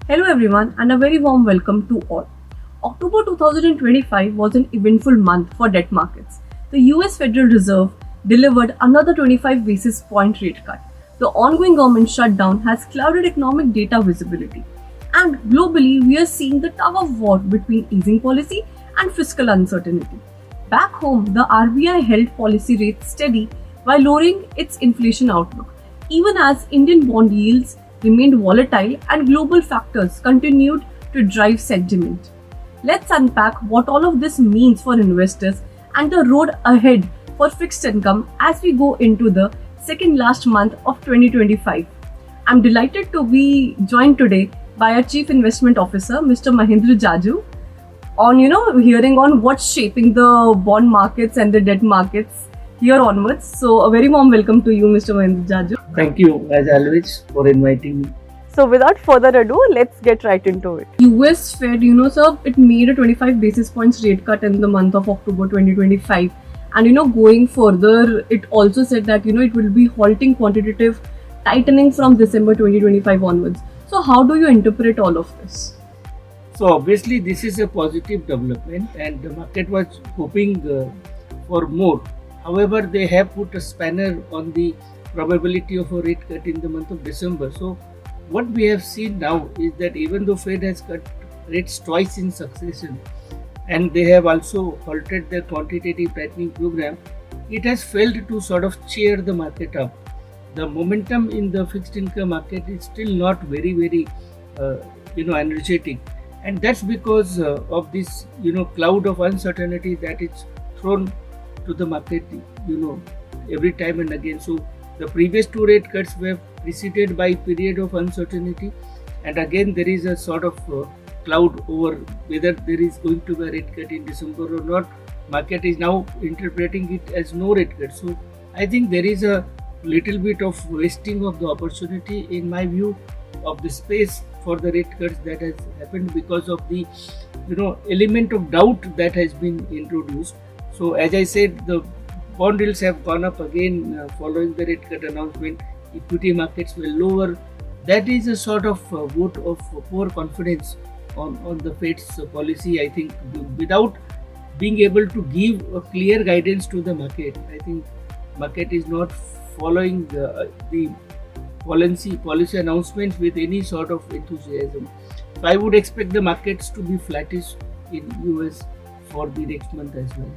Hello everyone and a very warm welcome to all. October 2025 was an eventful month for debt markets. The US Federal Reserve delivered another 25 basis point rate cut. The ongoing government shutdown has clouded economic data visibility. And globally, we are seeing the tug of war between easing policy and fiscal uncertainty. Back home, the RBI held policy rates steady while lowering its inflation outlook, even as Indian bond yields remained volatile and global factors continued to drive sentiment. Let's unpack what all of this means for investors and the road ahead for fixed income as we go into the second last month of 2025. I'm delighted to be joined today by our Chief Investment Officer, Mr. Mahindra Jaju, on hearing on what's shaping the bond markets and the debt markets here onwards. So a very warm welcome to you, Mr. Mahindra Jaju. Thank you, as always, for inviting me. So without further ado, let's get right into it. US Fed, sir, it made a 25 basis points rate cut in the month of October 2025. And going further, it also said that, it will be halting quantitative tightening from December 2025 onwards. So how do you interpret all of this? So obviously this is a positive development and the market was hoping for more. However, they have put a spanner on the probability of a rate cut in the month of December. So what we have seen now is that even though Fed has cut rates twice in succession and they have also halted their quantitative tightening program, it has failed to sort of cheer the market up. The momentum in the fixed income market is still not very energetic, and that's because of this cloud of uncertainty that is thrown to the market every time and again. So the previous two rate cuts were preceded by period of uncertainty, and again there is a sort of cloud over whether there is going to be a rate cut in December or not. Market is now interpreting it as no rate cut. So I think there is a little bit of wasting of the opportunity, in my view, of the space for the rate cuts that has happened because of the element of doubt that has been introduced. So as I said, the bond yields have gone up again following the rate cut announcement. Equity markets were lower. That is a sort of vote of poor confidence on the Fed's policy. I think without being able to give a clear guidance to the market, I think market is not following the policy announcements with any sort of enthusiasm. So I would expect the markets to be flattish in US for the next month as well.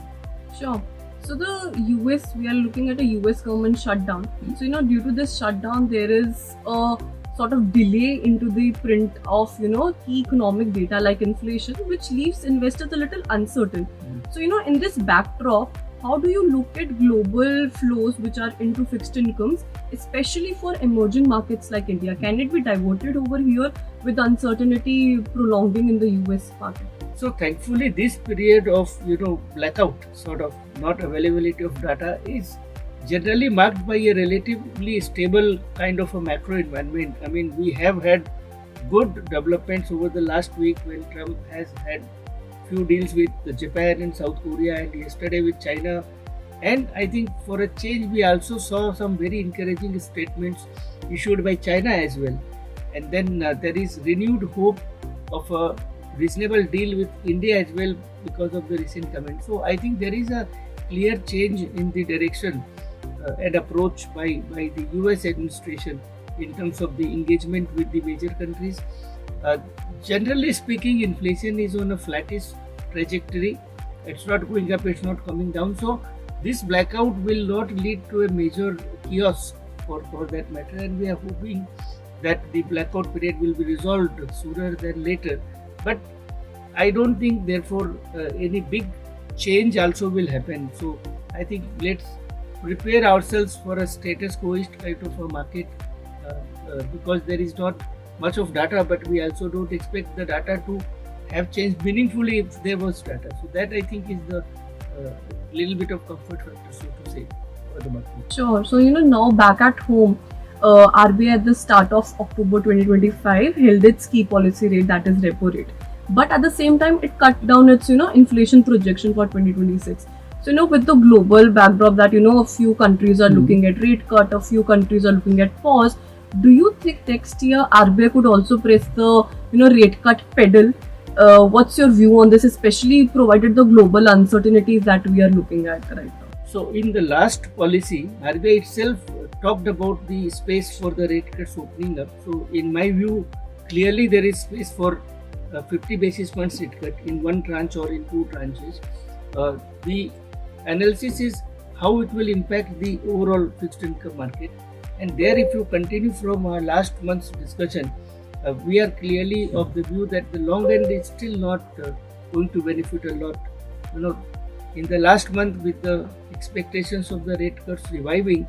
Sure. So the US, we are looking at a US government shutdown. So due to this shutdown, there is a sort of delay into the print of key economic data like inflation, which leaves investors a little uncertain. So in this backdrop, how do you look at global flows which are into fixed incomes, especially for emerging markets like India? Can it be diverted over here with uncertainty prolonging in the US market? So thankfully, this period of blackout, sort of not availability of data, is generally marked by a relatively stable kind of a macro environment. I mean, we have had good developments over the last week when Trump has had few deals with Japan and South Korea, and yesterday with China. And I think for a change, we also saw some very encouraging statements issued by China as well. And then there is renewed hope of a reasonable deal with India as well because of the recent comments. So I think there is a clear change in the direction and approach by the US administration in terms of the engagement with the major countries. Generally speaking, inflation is on a flattish trajectory. It's not going up, it's not coming down. So this blackout will not lead to a major chaos for that matter, and we are hoping that the blackout period will be resolved sooner than later. But I don't think therefore any big change also will happen. So I think let's prepare ourselves for a status quo-ish kind of a market because there is not much of data, but we also don't expect the data to have changed meaningfully if there was data. So that I think is the little bit of comfort factor, so to say, for the market. Sure. So now back at home, RBI at the start of October 2025 held its key policy rate, that is repo rate. But at the same time, it cut down its inflation projection for 2026. So with the global backdrop that a few countries are looking at rate cut, a few countries are looking at pause, do you think next year RBI could also press the rate cut pedal? What's your view on this, especially provided the global uncertainties that we are looking at right now? So in the last policy, RBI itself talked about the space for the rate cuts opening up. So in my view, clearly there is space for 50 basis points rate cut in one tranche or in two tranches. The analysis is how it will impact the overall fixed income market. And there, if you continue from our last month's discussion, we are clearly of the view that the long end is still not going to benefit a lot. In the last month, with the expectations of the rate cuts reviving,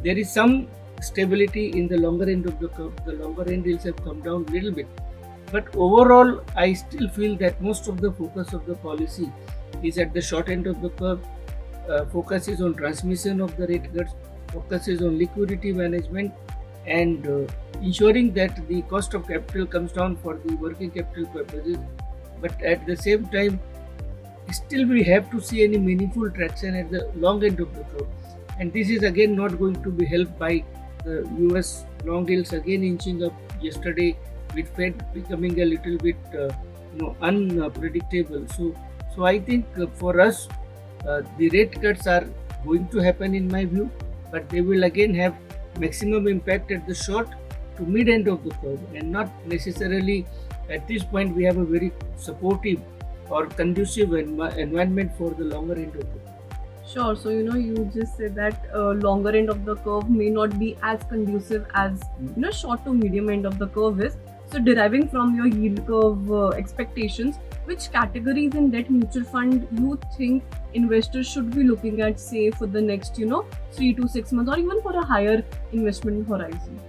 there is some stability in the longer end of the curve. The longer end yields have come down a little bit. But overall, I still feel that most of the focus of the policy is at the short end of the curve. Focus is on transmission of the rate cuts, focus is on liquidity management, and ensuring that the cost of capital comes down for the working capital purposes. But at the same time, still we have to see any meaningful traction at the long end of the curve. And this is again not going to be helped by the US long yields again inching up yesterday, with Fed becoming a little bit unpredictable. So I think for us, the rate cuts are going to happen in my view, but they will again have maximum impact at the short to mid end of the curve, and not necessarily at this point we have a very supportive or conducive environment for the longer end of the curve. Sure. So, you just said that longer end of the curve may not be as conducive as, short to medium end of the curve is. So, deriving from your yield curve expectations, which categories in debt mutual fund you think investors should be looking at, say, for the next, 3 to 6 months, or even for a higher investment horizon?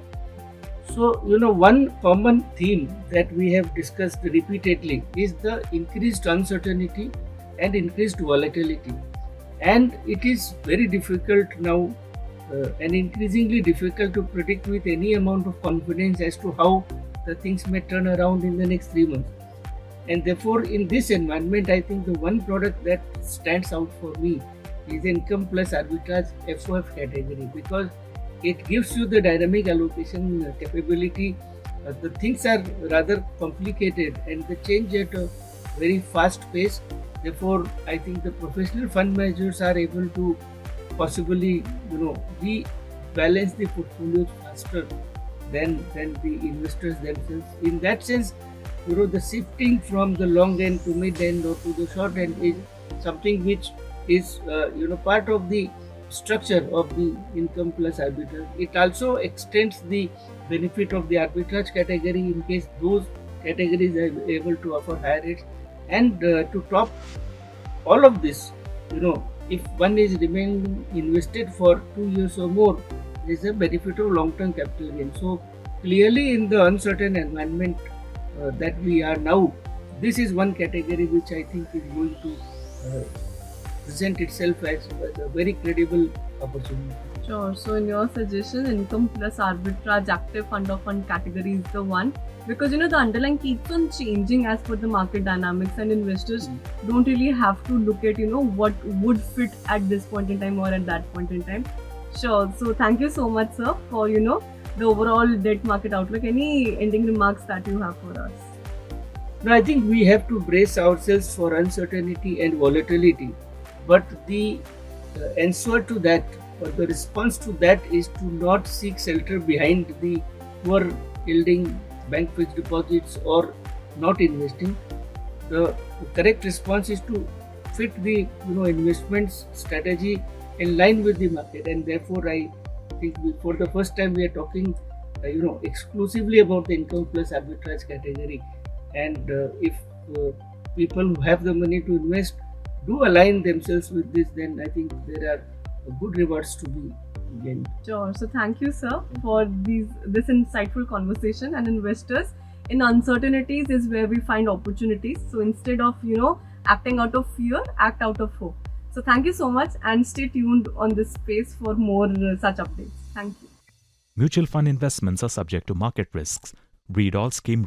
So, one common theme that we have discussed repeatedly is the increased uncertainty and increased volatility. And it is very difficult now and increasingly difficult to predict with any amount of confidence as to how the things may turn around in the next 3 months. And therefore, in this environment, I think the one product that stands out for me is income plus arbitrage FOF category, because it gives you the dynamic allocation capability. The things are rather complicated and they change at a very fast pace. Therefore, I think the professional fund managers are able to possibly, rebalance the portfolios faster than the investors themselves. In that sense, the shifting from the long end to mid end or to the short end is something which is, part of the structure of the income plus arbitrage. It also extends the benefit of the arbitrage category in case those categories are able to offer higher rates. And to top all of this, if one is remaining invested for 2 years or more, there is a benefit of long-term capital gain. So clearly, in the uncertain environment that we are now, this is one category which I think is going to present itself as a very credible opportunity. Sure. So in your suggestion, income plus arbitrage active fund of fund category is the one, because the underlying keeps on changing as per the market dynamics, and investors don't really have to look at what would fit at this point in time or at that point in time. Sure. So thank you so much, sir, for the overall debt market outlook. Any ending remarks that you have for us? No, I think we have to brace ourselves for uncertainty and volatility, but the answer to that, or the response to that, is to not seek shelter behind the poor yielding bank fixed deposits or not investing. The correct response is to fit the investment strategy in line with the market, and therefore I think for the first time we are talking exclusively about the income plus arbitrage category. And if people who have the money to invest do align themselves with this, then I think there are good rewards to be gained. Sure. So thank you, sir, for this insightful conversation. And investors, in uncertainties is where we find opportunities. So instead of acting out of fear, act out of hope. So thank you so much, and stay tuned on this space for more such updates. Thank you. Mutual fund investments are subject to market risks. Read all scheme